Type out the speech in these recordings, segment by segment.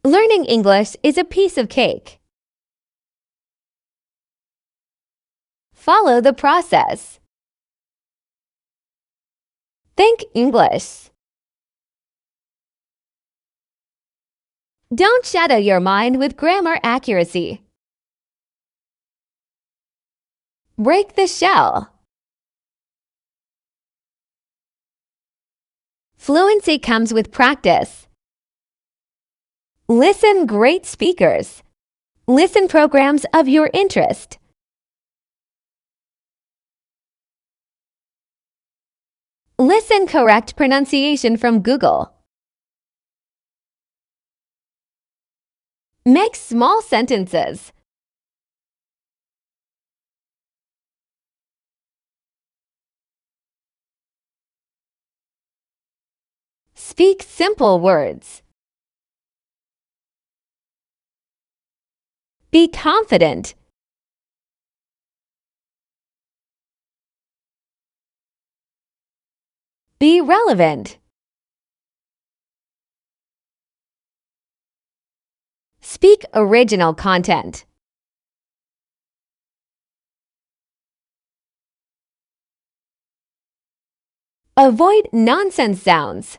Learning English is a piece of cake. Follow the process. Think English. Don't shadow your mind with grammar accuracy. Break the shell. Fluency comes with practice. Listen great speakers. Listen programs of your interest. Listen correct pronunciation from Google. Make small sentences. Speak simple words. Be confident. Be relevant. Speak original content. Avoid nonsense sounds.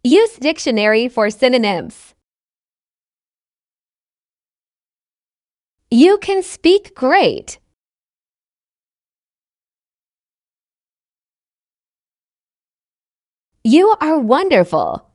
Use dictionary for synonyms. You can speak great. You are wonderful.